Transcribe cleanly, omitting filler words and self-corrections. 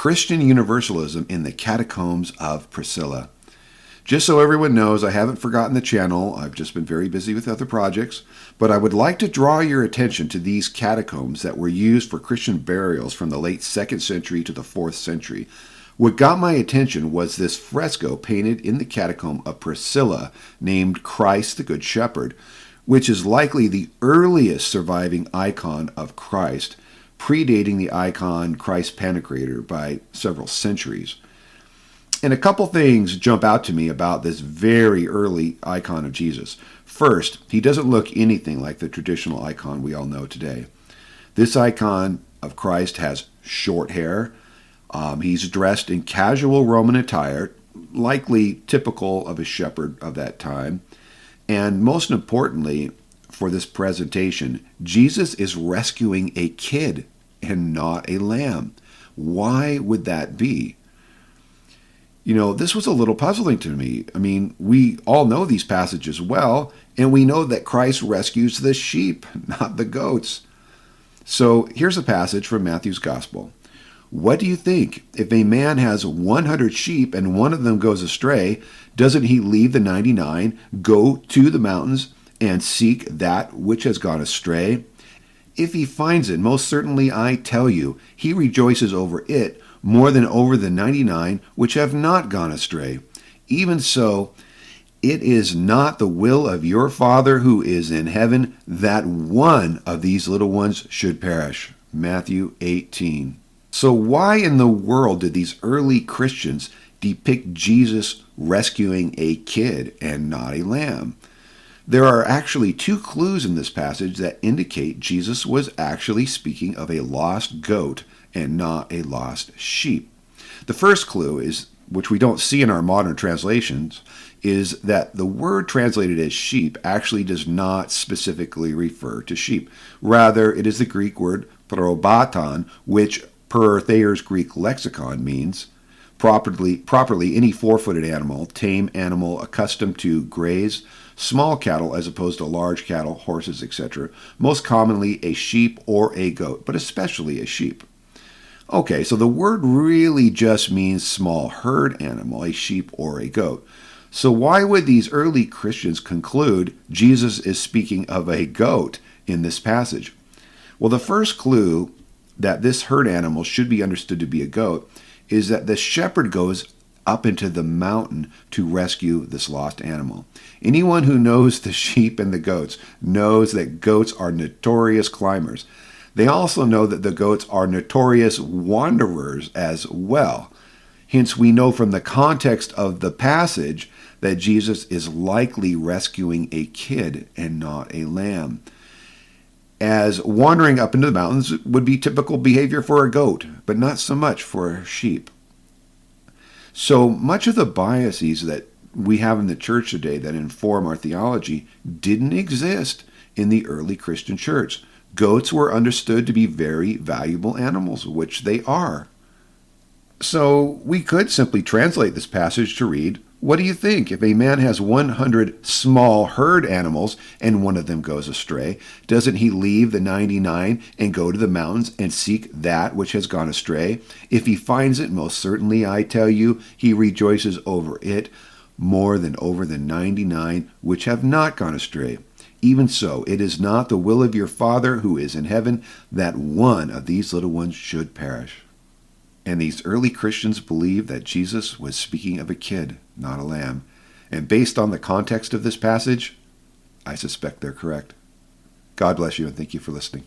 Christian Universalism in the Catacombs of Priscilla. Just so everyone knows, I haven't forgotten the channel. I've just been very busy with other projects. But I would like to draw your attention to these catacombs that were used for Christian burials from the late 2nd century to the 4th century. What got my attention was this fresco painted in the catacomb of Priscilla named Christ the Good Shepherd, which is likely the earliest surviving icon of Christ, predating the icon Christ Pantocrator by several centuries. And a couple things jump out to me about this very early icon of Jesus. First, he doesn't look anything like the traditional icon we all know today. This icon of Christ has short hair. He's dressed in casual Roman attire, likely typical of a shepherd of that time. And most importantly, for this presentation, Jesus is rescuing a kid and not a lamb. Why would that be? You know, this was a little puzzling to me. I mean, we all know these passages well, and we know that Christ rescues the sheep, not the goats. So here's a passage from Matthew's Gospel. What do you think? If a man has 100 sheep and one of them goes astray, doesn't he leave the 99, go to the mountains, and seek that which has gone astray? If he finds it, most certainly I tell you, he rejoices over it more than over the 99 which have not gone astray. Even so, it is not the will of your Father who is in heaven that one of these little ones should perish. Matthew 18. So why in the world did these early Christians depict Jesus rescuing a kid and not a lamb? There are actually two clues in this passage that indicate Jesus was actually speaking of a lost goat and not a lost sheep. The first clue is, which we don't see in our modern translations, is that the word translated as sheep actually does not specifically refer to sheep. Rather, it is the Greek word probaton, which per Thayer's Greek lexicon means properly any four-footed animal, tame animal accustomed to graze, small cattle as opposed to large cattle, horses, etc. Most commonly a sheep or a goat, but especially a sheep. Okay, so the word really just means small herd animal, a sheep or a goat. So why would these early Christians conclude Jesus is speaking of a goat in this passage? Well, the first clue that this herd animal should be understood to be a goat is that the shepherd goes up into the mountain to rescue this lost animal. Anyone who knows the sheep and the goats knows that goats are notorious climbers. They also know that the goats are notorious wanderers as well. Hence, we know from the context of the passage that Jesus is likely rescuing a kid and not a lamb, as wandering up into the mountains would be typical behavior for a goat, but not so much for a sheep. So much of the biases that we have in the church today that inform our theology didn't exist in the early Christian church. Goats were understood to be very valuable animals, which they are. So we could simply translate this passage to read, what do you think? If a man has 100 small herd animals and one of them goes astray, doesn't he leave the 99 and go to the mountains and seek that which has gone astray? If he finds it, most certainly I tell you, he rejoices over it more than over the 99 which have not gone astray. Even so, it is not the will of your Father who is in heaven that one of these little ones should perish. And these early Christians believed that Jesus was speaking of a kid, not a lamb. And based on the context of this passage, I suspect they're correct. God bless you and thank you for listening.